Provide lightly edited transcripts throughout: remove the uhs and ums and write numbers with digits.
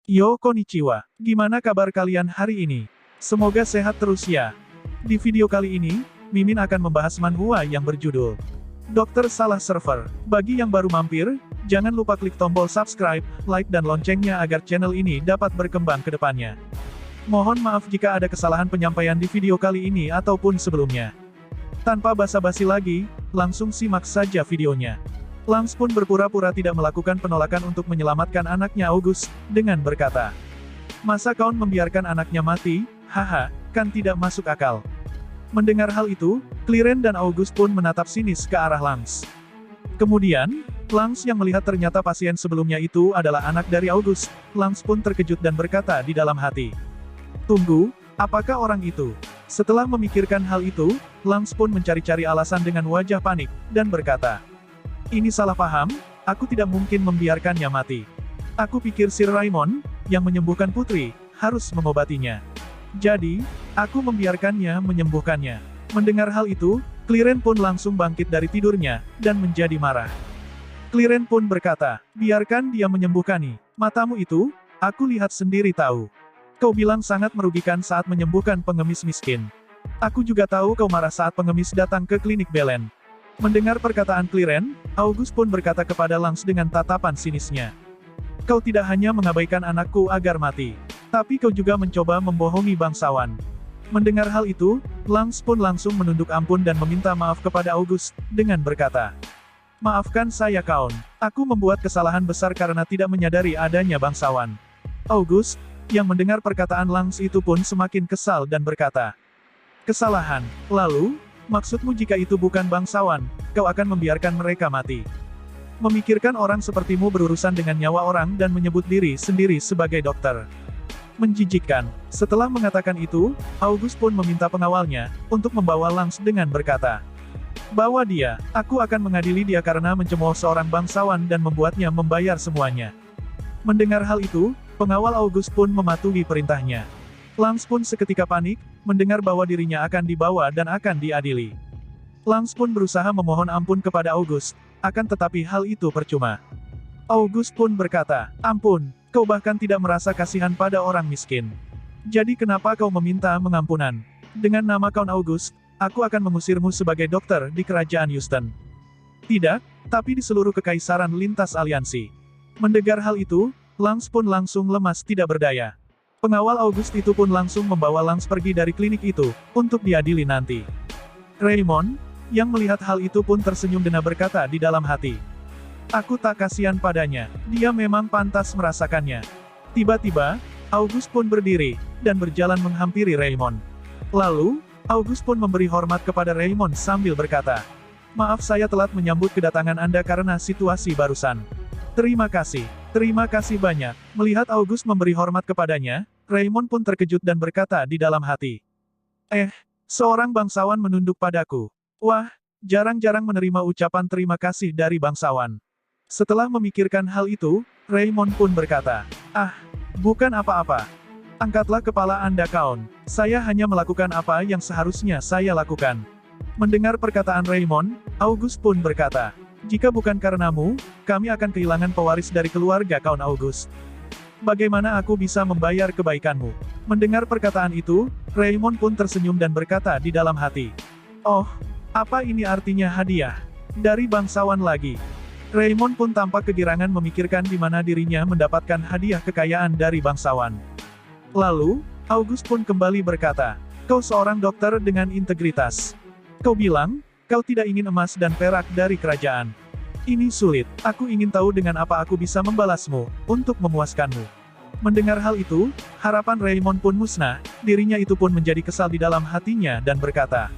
Yo konnichiwa, gimana kabar kalian hari ini? Semoga sehat terus ya. Di video kali ini, Mimin akan membahas manhwa yang berjudul Dokter Salah Server. Bagi yang baru mampir, jangan lupa klik tombol subscribe, like dan loncengnya agar channel ini dapat berkembang ke depannya. Mohon maaf jika ada kesalahan penyampaian di video kali ini ataupun sebelumnya. Tanpa basa-basi lagi, langsung simak saja videonya. Lance pun berpura-pura tidak melakukan penolakan untuk menyelamatkan anaknya August, dengan berkata, "Masa kau membiarkan anaknya mati? Haha, kan tidak masuk akal." Mendengar hal itu, Clearen dan August pun menatap sinis ke arah Lance. Kemudian, Lance yang melihat ternyata pasien sebelumnya itu adalah anak dari August, Lance pun terkejut dan berkata di dalam hati, "Tunggu, apakah orang itu?" Setelah memikirkan hal itu, Lance pun mencari-cari alasan dengan wajah panik, dan berkata, "Ini salah paham, aku tidak mungkin membiarkannya mati. Aku pikir Sir Raymond, yang menyembuhkan putri, harus mengobatinya. Jadi, aku membiarkannya menyembuhkannya." Mendengar hal itu, Clearen pun langsung bangkit dari tidurnya, dan menjadi marah. Clearen pun berkata, "Biarkan dia menyembuhkani. Matamu itu, aku lihat sendiri tahu. Kau bilang sangat merugikan saat menyembuhkan pengemis miskin. Aku juga tahu kau marah saat pengemis datang ke klinik Belen." Mendengar perkataan Clearen, August pun berkata kepada Lance dengan tatapan sinisnya, "Kau tidak hanya mengabaikan anakku agar mati, tapi kau juga mencoba membohongi bangsawan." Mendengar hal itu, Lance pun langsung menunduk ampun dan meminta maaf kepada August, dengan berkata, "Maafkan saya kawan, aku membuat kesalahan besar karena tidak menyadari adanya bangsawan." August, yang mendengar perkataan Lance itu pun semakin kesal dan berkata, "Kesalahan, lalu? Maksudmu jika itu bukan bangsawan, kau akan membiarkan mereka mati? Memikirkan orang sepertimu berurusan dengan nyawa orang dan menyebut diri sendiri sebagai dokter. Menjijikkan." Setelah mengatakan itu, August pun meminta pengawalnya, untuk membawa Lance dengan berkata, "Bawa dia, aku akan mengadili dia karena mencemooh seorang bangsawan dan membuatnya membayar semuanya." Mendengar hal itu, pengawal August pun mematuhi perintahnya. Lance pun seketika panik, mendengar bahwa dirinya akan dibawa dan akan diadili. Lance pun berusaha memohon ampun kepada August, akan tetapi hal itu percuma. August pun berkata, "Ampun, kau bahkan tidak merasa kasihan pada orang miskin. Jadi kenapa kau meminta pengampunan? Dengan nama Count August, aku akan mengusirmu sebagai dokter di kerajaan Houston. Tidak, tapi di seluruh kekaisaran lintas aliansi." Mendengar hal itu, Lance pun langsung lemas tidak berdaya. Pengawal August itu pun langsung membawa Lance pergi dari klinik itu, untuk diadili nanti. Raymond, yang melihat hal itu pun tersenyum dan berkata di dalam hati, "Aku tak kasihan padanya, dia memang pantas merasakannya." Tiba-tiba, August pun berdiri, dan berjalan menghampiri Raymond. Lalu, August pun memberi hormat kepada Raymond sambil berkata, "Maaf saya telat menyambut kedatangan Anda karena situasi barusan. Terima kasih banyak." Melihat August memberi hormat kepadanya, Raymond pun terkejut dan berkata di dalam hati, Seorang bangsawan menunduk padaku. Wah, jarang-jarang menerima ucapan terima kasih dari bangsawan." Setelah memikirkan hal itu, Raymond pun berkata, bukan apa-apa. Angkatlah kepala Anda kawan, saya hanya melakukan apa yang seharusnya saya lakukan." Mendengar perkataan Raymond, August pun berkata, "Jika bukan karenamu, kami akan kehilangan pewaris dari keluarga Count August. Bagaimana aku bisa membayar kebaikanmu?" Mendengar perkataan itu, Raymond pun tersenyum dan berkata di dalam hati, "Oh, apa ini artinya hadiah? Dari bangsawan lagi?" Raymond pun tampak kegirangan memikirkan di mana dirinya mendapatkan hadiah kekayaan dari bangsawan. Lalu, August pun kembali berkata, "Kau seorang dokter dengan integritas. Kau bilang, kau tidak ingin emas dan perak dari kerajaan. Ini sulit, aku ingin tahu dengan apa aku bisa membalasmu, untuk memuaskanmu." Mendengar hal itu, harapan Raymond pun musnah, dirinya itu pun menjadi kesal di dalam hatinya dan berkata,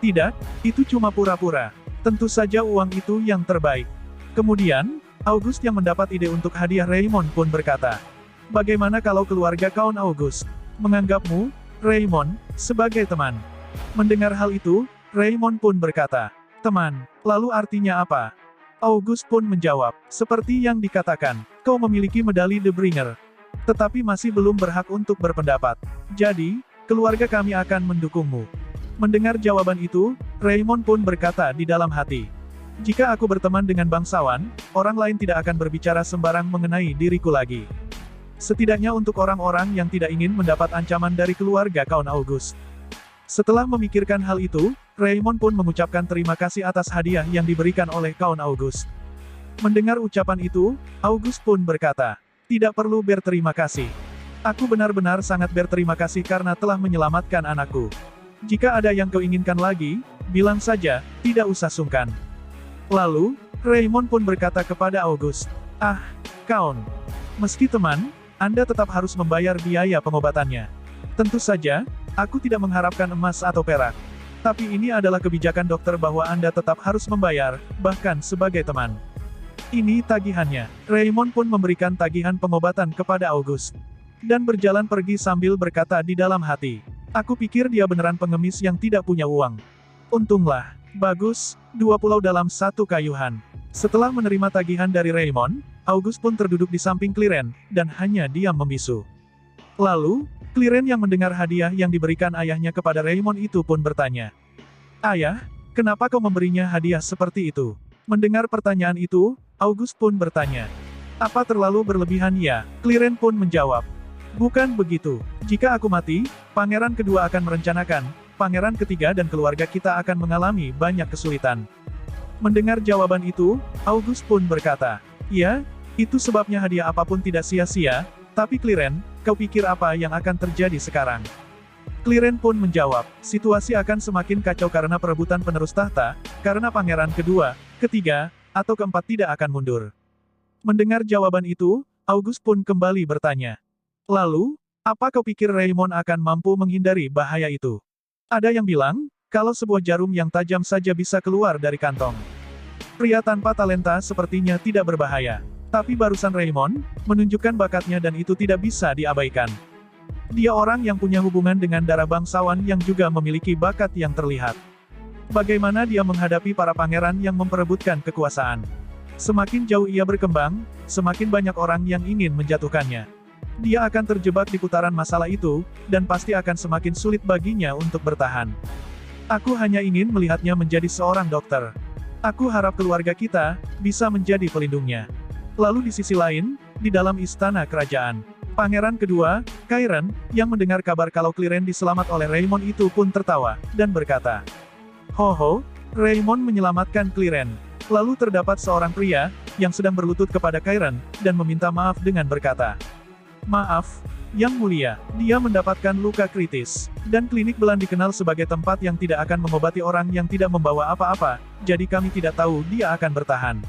"Tidak, itu cuma pura-pura. Tentu saja uang itu yang terbaik." Kemudian, August yang mendapat ide untuk hadiah Raymond pun berkata, "Bagaimana kalau keluarga Count August menganggapmu, Raymond, sebagai teman?" Mendengar hal itu, Raymond pun berkata, "Teman, lalu artinya apa?" August pun menjawab, "Seperti yang dikatakan, kau memiliki medali The Bringer, tetapi masih belum berhak untuk berpendapat. Jadi, keluarga kami akan mendukungmu." Mendengar jawaban itu, Raymond pun berkata di dalam hati, "Jika aku berteman dengan bangsawan, orang lain tidak akan berbicara sembarang mengenai diriku lagi." Setidaknya untuk orang-orang yang tidak ingin mendapat ancaman dari keluarga Count August. Setelah memikirkan hal itu, Raymond pun mengucapkan terima kasih atas hadiah yang diberikan oleh Count August. Mendengar ucapan itu, August pun berkata, "Tidak perlu berterima kasih. Aku benar-benar sangat berterima kasih karena telah menyelamatkan anakku. Jika ada yang kau inginkan lagi, bilang saja, tidak usah sungkan." Lalu, Raymond pun berkata kepada August, "Ah, Count. Meski teman, Anda tetap harus membayar biaya pengobatannya. Tentu saja, aku tidak mengharapkan emas atau perak. Tapi ini adalah kebijakan dokter bahwa Anda tetap harus membayar, bahkan sebagai teman. Ini tagihannya." Raymond pun memberikan tagihan pengobatan kepada August. Dan berjalan pergi sambil berkata di dalam hati, "Aku pikir dia beneran pengemis yang tidak punya uang. Untunglah. Bagus, 2 pulau dalam satu kayuhan." Setelah menerima tagihan dari Raymond, August pun terduduk di samping Cleren, dan hanya diam membisu. Lalu, Cleren yang mendengar hadiah yang diberikan ayahnya kepada Raymond itu pun bertanya, "Ayah, kenapa kau memberinya hadiah seperti itu?" Mendengar pertanyaan itu, August pun bertanya, "Apa terlalu berlebihan ya?" Cleren pun menjawab, "Bukan begitu. Jika aku mati, pangeran kedua akan merencanakan, pangeran ketiga dan keluarga kita akan mengalami banyak kesulitan." Mendengar jawaban itu, August pun berkata, "Ya, itu sebabnya hadiah apapun tidak sia-sia, tapi Cleren, kau pikir apa yang akan terjadi sekarang?" Cleren pun menjawab, "Situasi akan semakin kacau karena perebutan penerus tahta, karena pangeran kedua, ketiga, atau keempat tidak akan mundur." Mendengar jawaban itu, August pun kembali bertanya, "Lalu, apa kau pikir Raymond akan mampu menghindari bahaya itu?" Ada yang bilang, kalau sebuah jarum yang tajam saja bisa keluar dari kantong. Pria tanpa talenta sepertinya tidak berbahaya. Tapi barusan Raymond, menunjukkan bakatnya dan itu tidak bisa diabaikan. Dia orang yang punya hubungan dengan darah bangsawan yang juga memiliki bakat yang terlihat. Bagaimana dia menghadapi para pangeran yang memperebutkan kekuasaan? Semakin jauh ia berkembang, semakin banyak orang yang ingin menjatuhkannya. Dia akan terjebak di putaran masalah itu, dan pasti akan semakin sulit baginya untuk bertahan. Aku hanya ingin melihatnya menjadi seorang dokter. Aku harap keluarga kita bisa menjadi pelindungnya. Lalu di sisi lain, di dalam istana kerajaan, pangeran kedua, Chiron, yang mendengar kabar kalau Cleren diselamat oleh Raymond itu pun tertawa, dan berkata, "Ho, Raymond menyelamatkan Cleren." Lalu terdapat seorang pria, yang sedang berlutut kepada Chiron, dan meminta maaf dengan berkata, "Maaf, Yang Mulia, dia mendapatkan luka kritis. Dan klinik Belan dikenal sebagai tempat yang tidak akan mengobati orang yang tidak membawa apa-apa, jadi kami tidak tahu dia akan bertahan."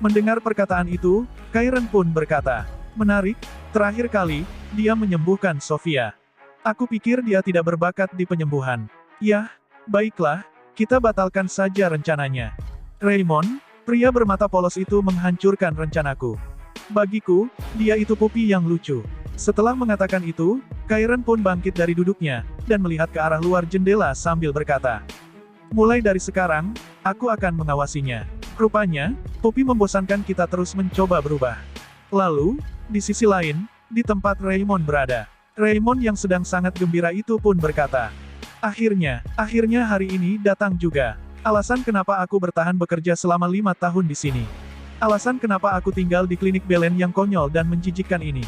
Mendengar perkataan itu, Chiron pun berkata, "Menarik, terakhir kali, dia menyembuhkan Sofia. Aku pikir dia tidak berbakat di penyembuhan. Yah, baiklah, kita batalkan saja rencananya. Raymond, pria bermata polos itu menghancurkan rencanaku. Bagiku, dia itu pupi yang lucu." Setelah mengatakan itu, Chiron pun bangkit dari duduknya, dan melihat ke arah luar jendela sambil berkata, "Mulai dari sekarang, aku akan mengawasinya. Rupanya, pupi membosankan kita terus mencoba berubah." Lalu, di sisi lain, di tempat Raymond berada, Raymond yang sedang sangat gembira itu pun berkata, akhirnya hari ini datang juga. Alasan kenapa aku bertahan bekerja selama 5 tahun di sini. Alasan kenapa aku tinggal di klinik Belen yang konyol dan menjijikkan ini.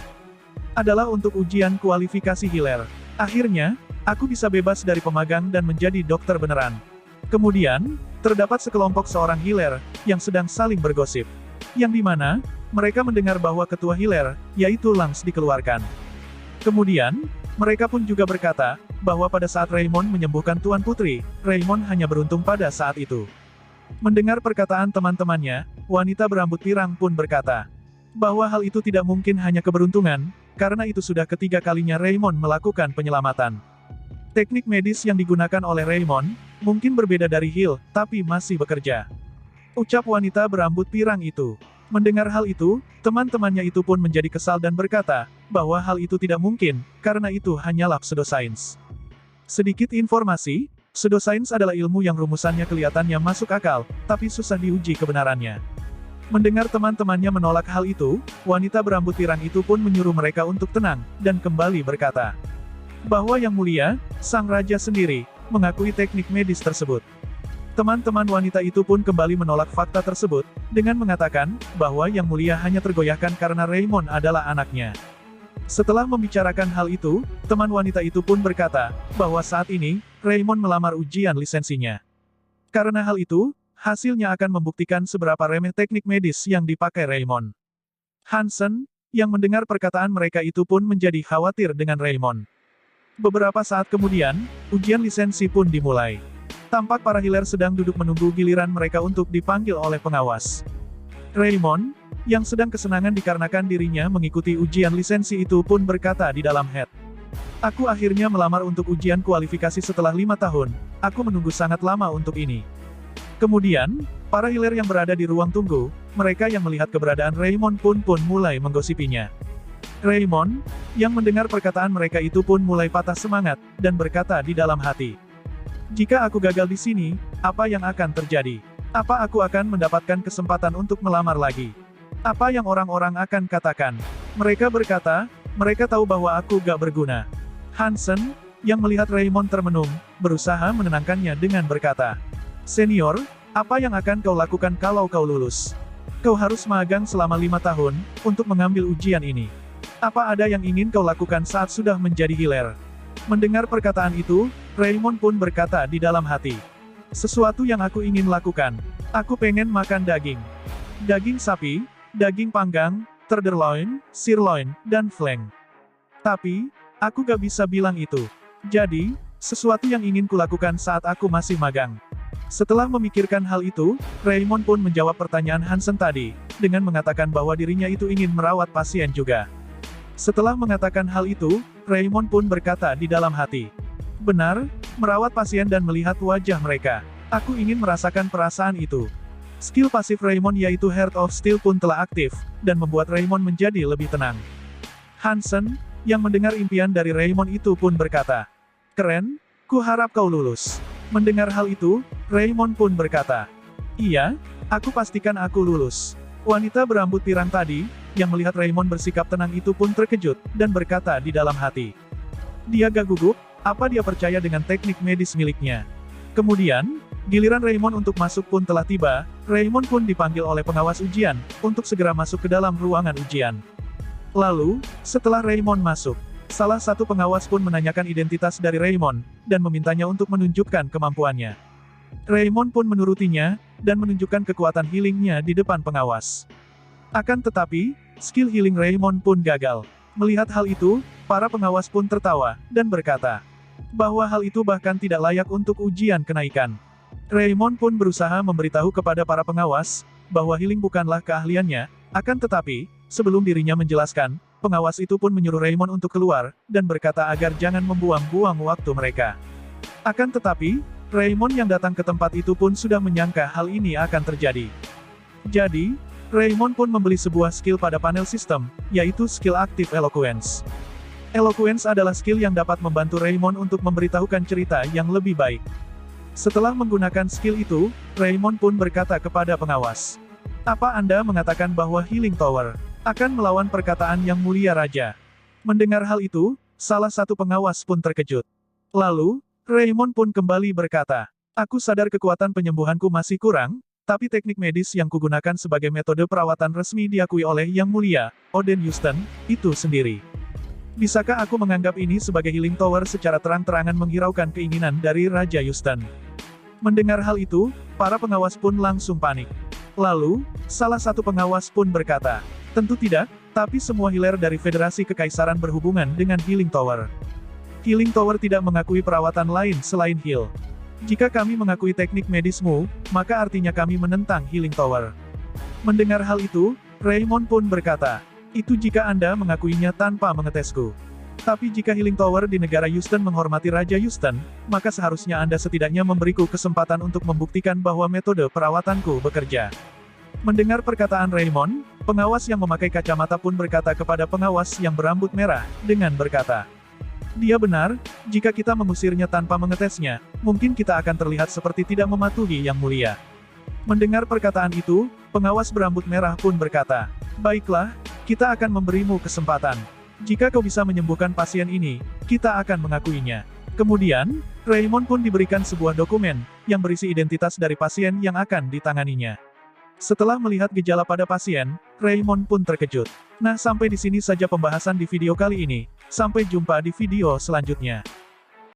Adalah untuk ujian kualifikasi Hiler. Akhirnya, aku bisa bebas dari pemagang dan menjadi dokter beneran." Kemudian, terdapat sekelompok seorang Hiler, yang sedang saling bergosip. Yang dimana, mereka mendengar bahwa ketua Hiler, yaitu Lance dikeluarkan. Kemudian, mereka pun juga berkata, bahwa pada saat Raymond menyembuhkan Tuan Putri, Raymond hanya beruntung pada saat itu. Mendengar perkataan teman-temannya, wanita berambut pirang pun berkata, bahwa hal itu tidak mungkin hanya keberuntungan, karena itu sudah ketiga kalinya Raymond melakukan penyelamatan. Teknik medis yang digunakan oleh Raymond, mungkin berbeda dari Hill, tapi masih bekerja. Ucap wanita berambut pirang itu. Mendengar hal itu, teman-temannya itu pun menjadi kesal dan berkata, bahwa hal itu tidak mungkin, karena itu hanyalah pseudosains. Sedikit informasi, pseudosains adalah ilmu yang rumusannya kelihatannya masuk akal, tapi susah diuji kebenarannya. Mendengar teman-temannya menolak hal itu, wanita berambut pirang itu pun menyuruh mereka untuk tenang, dan kembali berkata, bahwa Yang Mulia, sang raja sendiri, mengakui teknik medis tersebut. Teman-teman wanita itu pun kembali menolak fakta tersebut, dengan mengatakan, bahwa Yang Mulia hanya tergoyahkan karena Raymond adalah anaknya. Setelah membicarakan hal itu, teman wanita itu pun berkata, bahwa saat ini, Raymond melamar ujian lisensinya. Karena hal itu, hasilnya akan membuktikan seberapa remeh teknik medis yang dipakai Raymond. Hansen, yang mendengar perkataan mereka itu pun menjadi khawatir dengan Raymond. Beberapa saat kemudian, ujian lisensi pun dimulai. Tampak para healer sedang duduk menunggu giliran mereka untuk dipanggil oleh pengawas. Raymond, yang sedang kesenangan dikarenakan dirinya mengikuti ujian lisensi itu pun berkata di dalam head. Aku akhirnya melamar untuk ujian kualifikasi setelah 5 tahun, aku menunggu sangat lama untuk ini. Kemudian, para healer yang berada di ruang tunggu, mereka yang melihat keberadaan Raymond pun mulai menggosipinya. Raymond, yang mendengar perkataan mereka itu pun mulai patah semangat, dan berkata di dalam hati. Jika aku gagal di sini, apa yang akan terjadi? Apa aku akan mendapatkan kesempatan untuk melamar lagi? Apa yang orang-orang akan katakan? Mereka berkata, mereka tahu bahwa aku gak berguna. Hansen, yang melihat Raymond termenung, berusaha menenangkannya dengan berkata, Senior, apa yang akan kau lakukan kalau kau lulus? Kau harus magang selama 5 tahun, untuk mengambil ujian ini. Apa ada yang ingin kau lakukan saat sudah menjadi healer? Mendengar perkataan itu, Raymond pun berkata di dalam hati. Sesuatu yang aku ingin lakukan. Aku pengen makan daging. Daging sapi, daging panggang, tenderloin, sirloin, dan flank. Tapi, aku gak bisa bilang itu. Jadi, sesuatu yang ingin kulakukan saat aku masih magang. Setelah memikirkan hal itu, Raymond pun menjawab pertanyaan Hansen tadi, dengan mengatakan bahwa dirinya itu ingin merawat pasien juga. Setelah mengatakan hal itu, Raymond pun berkata di dalam hati. Benar, merawat pasien dan melihat wajah mereka. Aku ingin merasakan perasaan itu. Skill pasif Raymond yaitu Heart of Steel pun telah aktif, dan membuat Raymond menjadi lebih tenang. Hansen, yang mendengar impian dari Raymond itu pun berkata, Keren, ku harap kau lulus. Mendengar hal itu, Raymond pun berkata, Iya, aku pastikan aku lulus. Wanita berambut pirang tadi, yang melihat Raymond bersikap tenang itu pun terkejut, dan berkata di dalam hati. Dia gak gugup, apa dia percaya dengan teknik medis miliknya. Kemudian, giliran Raymond untuk masuk pun telah tiba, Raymond pun dipanggil oleh pengawas ujian, untuk segera masuk ke dalam ruangan ujian. Lalu, setelah Raymond masuk, salah satu pengawas pun menanyakan identitas dari Raymond, dan memintanya untuk menunjukkan kemampuannya. Raymond pun menurutinya, dan menunjukkan kekuatan healingnya di depan pengawas. Akan tetapi, skill healing Raymond pun gagal. Melihat hal itu, para pengawas pun tertawa, dan berkata, bahwa hal itu bahkan tidak layak untuk ujian kenaikan. Raymond pun berusaha memberitahu kepada para pengawas, bahwa healing bukanlah keahliannya, akan tetapi, sebelum dirinya menjelaskan, pengawas itu pun menyuruh Raymond untuk keluar, dan berkata agar jangan membuang-buang waktu mereka. Akan tetapi, Raymond yang datang ke tempat itu pun sudah menyangka hal ini akan terjadi. Jadi, Raymond pun membeli sebuah skill pada panel sistem, yaitu skill Active Eloquence. Eloquence adalah skill yang dapat membantu Raymond untuk memberitahukan cerita yang lebih baik. Setelah menggunakan skill itu, Raymond pun berkata kepada pengawas. Apa Anda mengatakan bahwa Healing Tower akan melawan perkataan Yang Mulia Raja? Mendengar hal itu, salah satu pengawas pun terkejut. Lalu, Raymond pun kembali berkata, aku sadar kekuatan penyembuhanku masih kurang, tapi teknik medis yang kugunakan sebagai metode perawatan resmi diakui oleh Yang Mulia, Odin Houston, itu sendiri. Bisakah aku menganggap ini sebagai Healing Tower secara terang-terangan menghiraukan keinginan dari Raja Houston? Mendengar hal itu, para pengawas pun langsung panik. Lalu, salah satu pengawas pun berkata, tentu tidak, tapi semua healer dari Federasi Kekaisaran berhubungan dengan Healing Tower. Healing Tower tidak mengakui perawatan lain selain heal. Jika kami mengakui teknik medismu, maka artinya kami menentang Healing Tower. Mendengar hal itu, Raymond pun berkata, itu jika Anda mengakuinya tanpa mengetesku. Tapi jika Healing Tower di negara Houston menghormati Raja Houston, maka seharusnya Anda setidaknya memberiku kesempatan untuk membuktikan bahwa metode perawatanku bekerja. Mendengar perkataan Raymond, pengawas yang memakai kacamata pun berkata kepada pengawas yang berambut merah, dengan berkata, dia benar, jika kita mengusirnya tanpa mengetesnya, mungkin kita akan terlihat seperti tidak mematuhi Yang Mulia. Mendengar perkataan itu, pengawas berambut merah pun berkata, baiklah, kita akan memberimu kesempatan. Jika kau bisa menyembuhkan pasien ini, kita akan mengakuinya. Kemudian, Raymond pun diberikan sebuah dokumen, yang berisi identitas dari pasien yang akan ditanganinya. Setelah melihat gejala pada pasien, Raymond pun terkejut. Nah, sampai di sini saja pembahasan di video kali ini. Sampai jumpa di video selanjutnya.